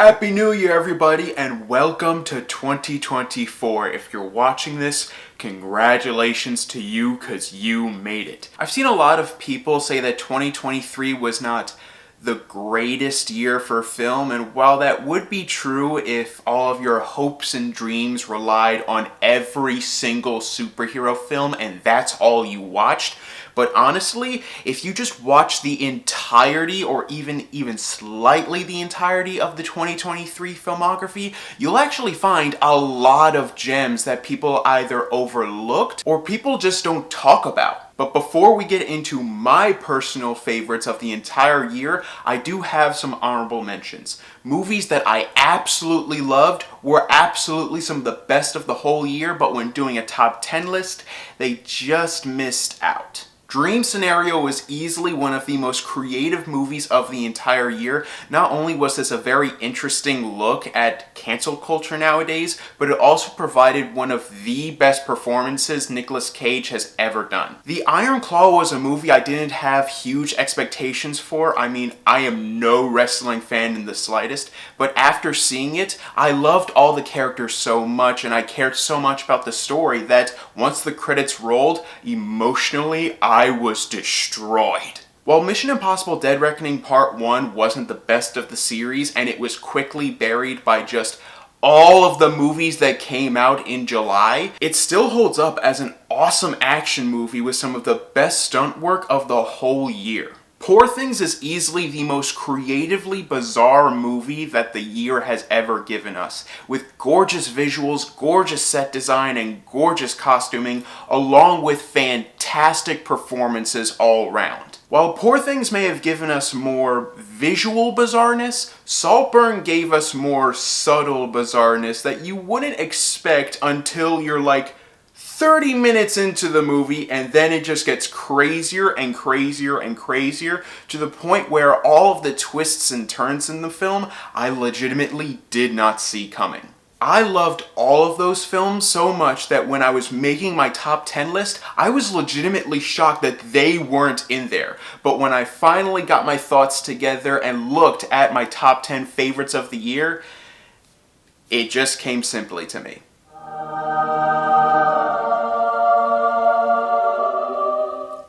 Happy New Year, everybody, and welcome to 2024. If you're watching this, congratulations to you, because you made it. I've seen a lot of people say that 2023 was not the greatest year for film, and while that would be true if all of your hopes and dreams relied on every single superhero film and that's all you watched, but honestly, if you just watch the entirety or even slightly the entirety of the 2023 filmography, you'll actually find a lot of gems that people either overlooked or people just don't talk about. But before we get into my personal favorites of the entire year, I do have some honorable mentions. Movies that I absolutely loved, were absolutely some of the best of the whole year, but when doing a top 10 list, they just missed out. Dream Scenario was easily one of the most creative movies of the entire year. Not only was this a very interesting look at cancel culture nowadays, but it also provided one of the best performances Nicolas Cage has ever done. The Iron Claw was a movie I didn't have huge expectations for. I mean, I am no wrestling fan in the slightest, but after seeing it, I loved all the characters so much and I cared so much about the story that once the credits rolled, emotionally, I was destroyed. While Mission Impossible Dead Reckoning Part 1 wasn't the best of the series and it was quickly buried by just all of the movies that came out in July, it still holds up as an awesome action movie with some of the best stunt work of the whole year. Poor Things is easily the most creatively bizarre movie that the year has ever given us, with gorgeous visuals, gorgeous set design, and gorgeous costuming, along with fantastic performances all around. While Poor Things may have given us more visual bizarreness, Saltburn gave us more subtle bizarreness that you wouldn't expect until you're like 30 minutes into the movie, and then it just gets crazier and crazier and crazier to the point where all of the twists and turns in the film I legitimately did not see coming. I loved all of those films so much that when I was making my top 10 list, I was legitimately shocked that they weren't in there. But when I finally got my thoughts together and looked at my top 10 favorites of the year, it just came simply to me.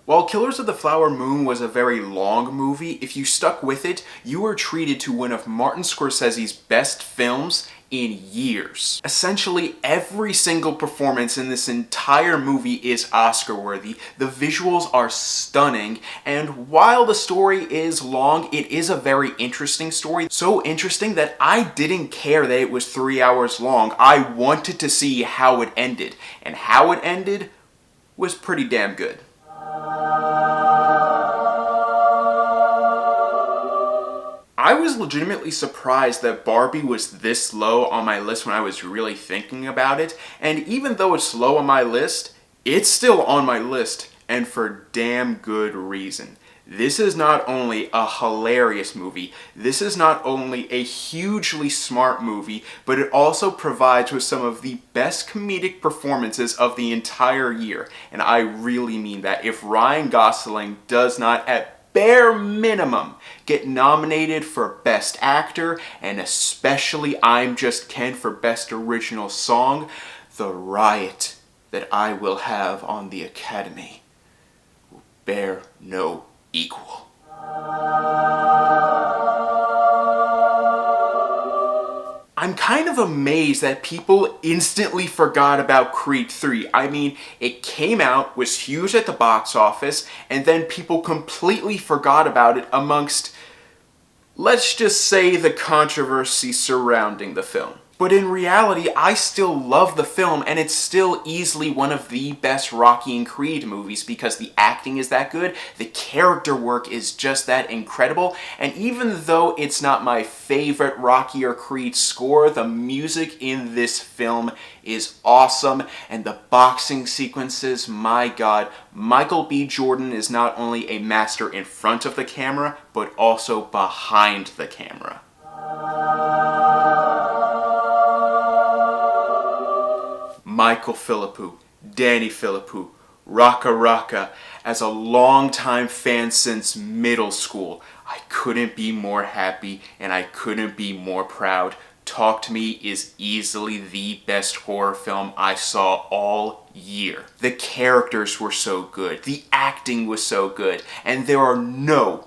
While Killers of the Flower Moon was a very long movie, if you stuck with it, you were treated to one of Martin Scorsese's best films in years. Essentially, every single performance in this entire movie is Oscar-worthy. The visuals are stunning, and while the story is long, it is a very interesting story. So interesting that I didn't care that it was 3 hours long. I wanted to see how it ended, and how it ended was pretty damn good. I was legitimately surprised that Barbie was this low on my list when I was really thinking about it, and even though it's low on my list, it's still on my list, and for damn good reason. This is not only a hilarious movie, this is not only a hugely smart movie, but it also provides with some of the best comedic performances of the entire year, and I really mean that. If Ryan Gosling does not, at bare minimum, get nominated for Best Actor, and especially I'm Just Ken for Best Original Song, the riot that I will have on the Academy will bear no equal. I'm kind of amazed that people instantly forgot about Creed 3. I mean, it came out, was huge at the box office, and then people completely forgot about it amongst, let's just say, the controversy surrounding the film. But in reality, I still love the film, and it's still easily one of the best Rocky and Creed movies because the acting is that good, the character work is just that incredible, and even though it's not my favorite Rocky or Creed score, the music in this film is awesome, and the boxing sequences, my god, Michael B. Jordan is not only a master in front of the camera, but also behind the camera. Michael Philippou, Danny Philippou, Raka Raka, as a longtime fan since middle school, I couldn't be more happy and I couldn't be more proud. Talk to Me is easily the best horror film I saw all year. The characters were so good, the acting was so good, and there are no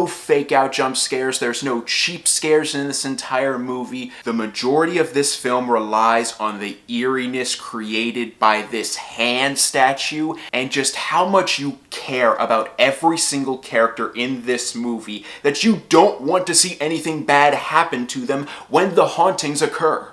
fake out jump scares. There's no cheap scares in this entire movie. The majority of this film relies on the eeriness created by this hand statue and just how much you care about every single character in this movie, that you don't want to see anything bad happen to them when the hauntings occur.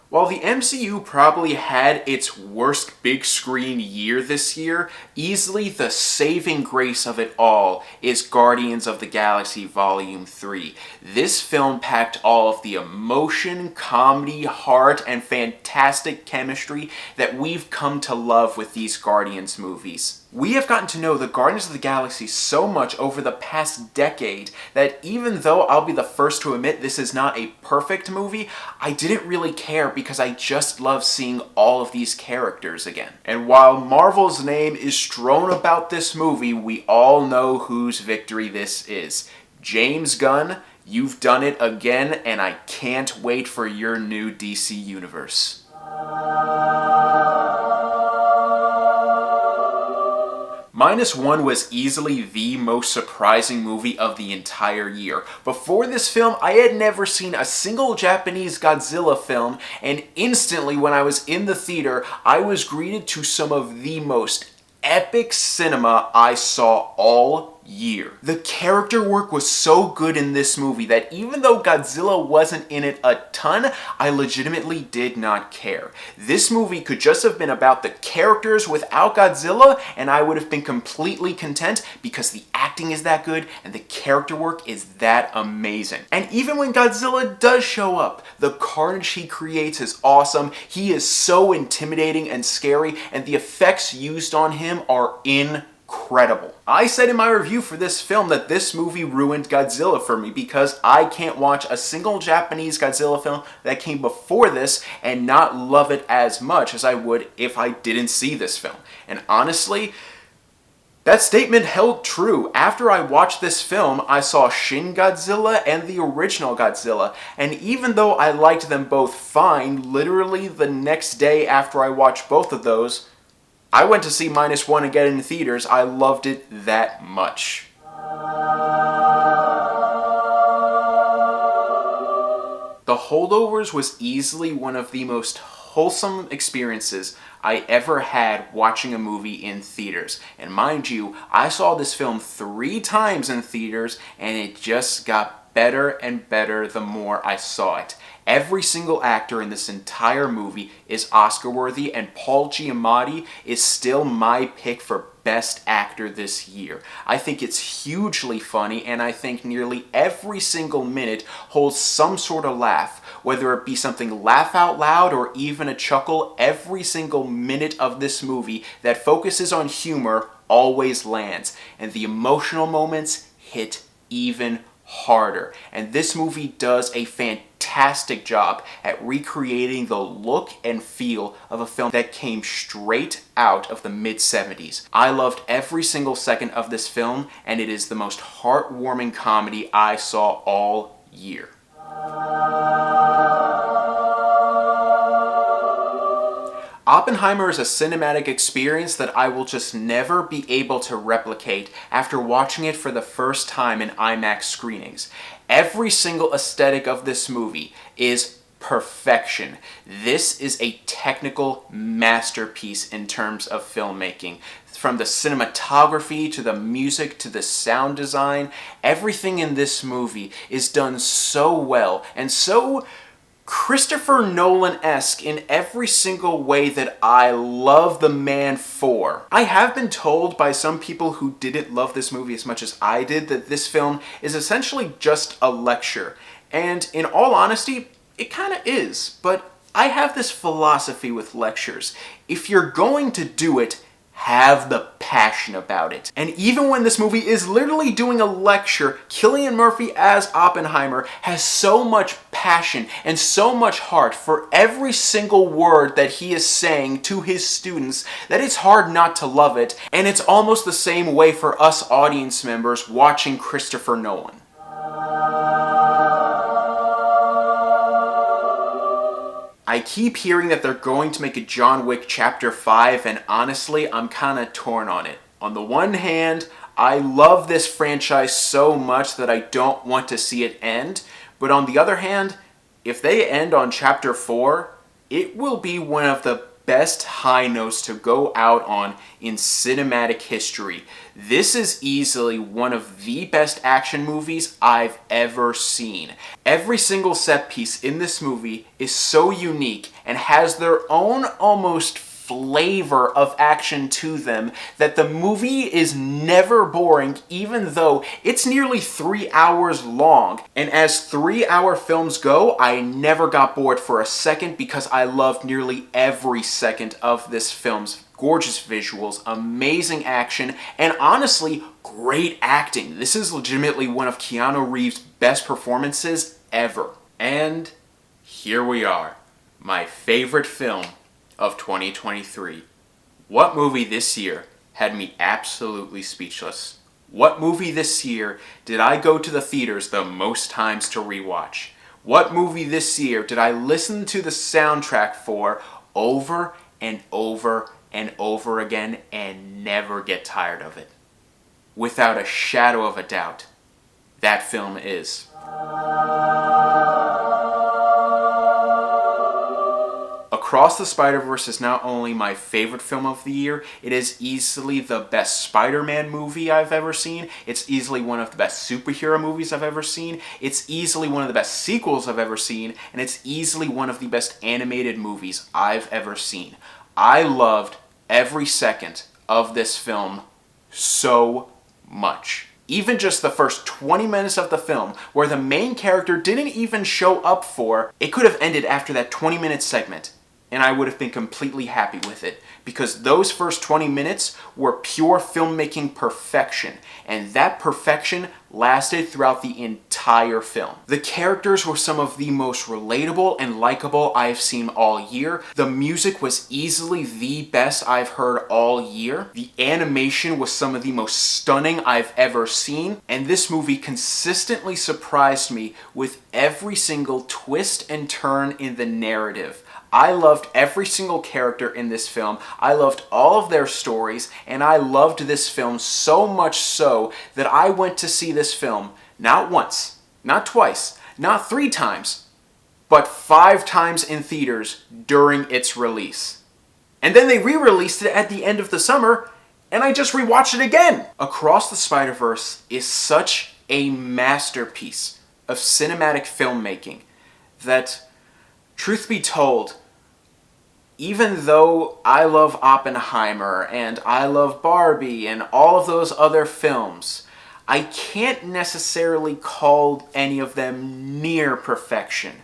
While the MCU probably had its worst big screen year this year, easily the saving grace of it all is Guardians of the Galaxy Volume 3. This film packed all of the emotion, comedy, heart, and fantastic chemistry that we've come to love with these Guardians movies. We have gotten to know the Guardians of the Galaxy so much over the past decade that even though I'll be the first to admit this is not a perfect movie, I didn't really care because I just love seeing all of these characters again. And while Marvel's name is strewn about this movie, we all know whose victory this is. James Gunn, you've done it again, and I can't wait for your new DC universe. Minus One was easily the most surprising movie of the entire year. Before this film, I had never seen a single Japanese Godzilla film, and instantly when I was in the theater, I was greeted to some of the most epic cinema I saw all year. The character work was so good in this movie that even though Godzilla wasn't in it a ton, I legitimately did not care. This movie could just have been about the characters without Godzilla, and I would have been completely content because the acting is that good and the character work is that amazing. And even when Godzilla does show up, the carnage he creates is awesome. He is so intimidating and scary, and the effects used on him are incredible. I said in my review for this film that this movie ruined Godzilla for me because I can't watch a single Japanese Godzilla film that came before this and not love it as much as I would if I didn't see this film. And honestly, that statement held true. After I watched this film, I saw Shin Godzilla and the original Godzilla, and even though I liked them both fine, literally the next day after I watched both of those, I went to see Minus One again in theaters. I loved it that much. The Holdovers was easily one of the most wholesome experiences I ever had watching a movie in theaters. And mind you, I saw this film 3 times in theaters, and it just got better and better the more I saw it. Every single actor in this entire movie is Oscar worthy, and Paul Giamatti is still my pick for Best Actor this year. I think it's hugely funny, and I think nearly every single minute holds some sort of laugh. Whether it be something laugh out loud or even a chuckle, every single minute of this movie that focuses on humor always lands, and the emotional moments hit even harder. And this movie does a fantastic job at recreating the look and feel of a film that came straight out of the mid-70s. I loved every single second of this film, and it is the most heartwarming comedy I saw all year. Oppenheimer is a cinematic experience that I will just never be able to replicate after watching it for the first time in IMAX screenings. Every single aesthetic of this movie is perfection. This is a technical masterpiece in terms of filmmaking. From the cinematography to the music to the sound design, everything in this movie is done so well and so Christopher Nolan-esque in every single way that I love the man for. I have been told by some people who didn't love this movie as much as I did that this film is essentially just a lecture. And in all honesty, it kind of is. But I have this philosophy with lectures. If you're going to do it, have the passion about it. And even when this movie is literally doing a lecture, Cillian Murphy as Oppenheimer has so much passion and so much heart for every single word that he is saying to his students that it's hard not to love it. And it's almost the same way for us audience members watching Christopher Nolan. I keep hearing that they're going to make a John Wick Chapter 5, and honestly, I'm kind of torn on it. On the one hand, I love this franchise so much that I don't want to see it end, but on the other hand, if they end on Chapter 4, it will be one of the best high notes to go out on in cinematic history. This is easily one of the best action movies I've ever seen. Every single set piece in this movie is so unique and has their own almost flavor of action to them that the movie is never boring, even though it's nearly 3 hours long. And as 3-hour films go, I never got bored for a second because I loved nearly every second of this film's gorgeous visuals, amazing action, and honestly, great acting. This is legitimately one of Keanu Reeves' best performances ever. And here we are, my favorite film of 2023. What movie this year had me absolutely speechless? What movie this year did I go to the theaters the most times to rewatch? What movie this year did I listen to the soundtrack for over and over and over again and never get tired of it? Without a shadow of a doubt, that film is Across the Spider-Verse is not only my favorite film of the year, it is easily the best Spider-Man movie I've ever seen. It's easily one of the best superhero movies I've ever seen. It's easily one of the best sequels I've ever seen. And it's easily one of the best animated movies I've ever seen. I loved every second of this film so much. Even just the first 20 minutes of the film, where the main character didn't even show up for, it could have ended after that 20-minute segment. And I would have been completely happy with it, because those first 20 minutes were pure filmmaking perfection, and that perfection lasted throughout the entire film. The characters were some of the most relatable and likable I've seen all year. The music was easily the best I've heard all year. The animation was some of the most stunning I've ever seen, and this movie consistently surprised me with every single twist and turn in the narrative. I loved every single character in this film. I loved all of their stories, and I loved this film so much so that I went to see this film not once, not twice, not 3 times, but 5 times in theaters during its release. And then they re-released it at the end of the summer, and I just rewatched it again. Across the Spider-Verse is such a masterpiece of cinematic filmmaking that, truth be told, even though I love Oppenheimer and I love Barbie and all of those other films, I can't necessarily call any of them near perfection.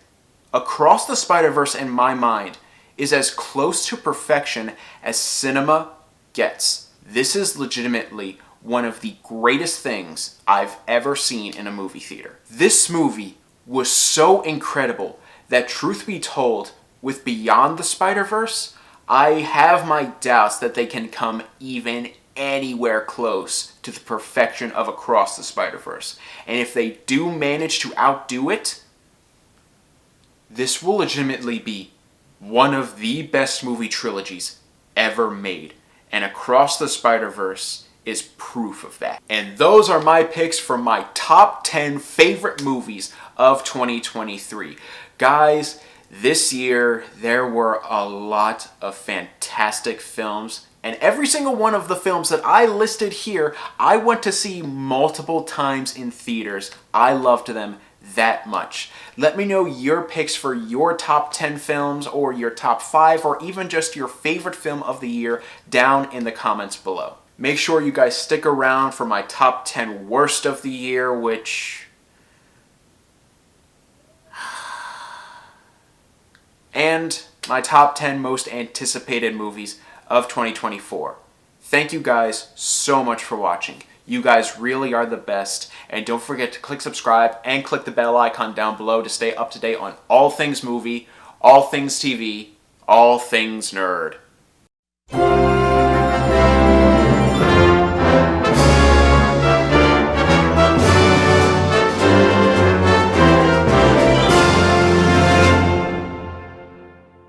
Across the Spider-Verse, in my mind, is as close to perfection as cinema gets. This is legitimately one of the greatest things I've ever seen in a movie theater. This movie was so incredible that, truth be told, with Beyond the Spider-Verse, I have my doubts that they can come even anywhere close to the perfection of Across the Spider-Verse. And if they do manage to outdo it, this will legitimately be one of the best movie trilogies ever made. And Across the Spider-Verse is proof of that. And those are my picks for my top 10 favorite movies of 2023. Guys, this year, there were a lot of fantastic films, and every single one of the films that I listed here, I went to see multiple times in theaters. I loved them that much. Let me know your picks for your top 10 films, or your top 5, or even just your favorite film of the year down in the comments below. Make sure you guys stick around for my top 10 worst of the year, which... and my top 10 most anticipated movies of 2024. Thank you guys so much for watching. You guys really are the best. And don't forget to click subscribe and click the bell icon down below to stay up to date on all things movie, all things TV, all things nerd.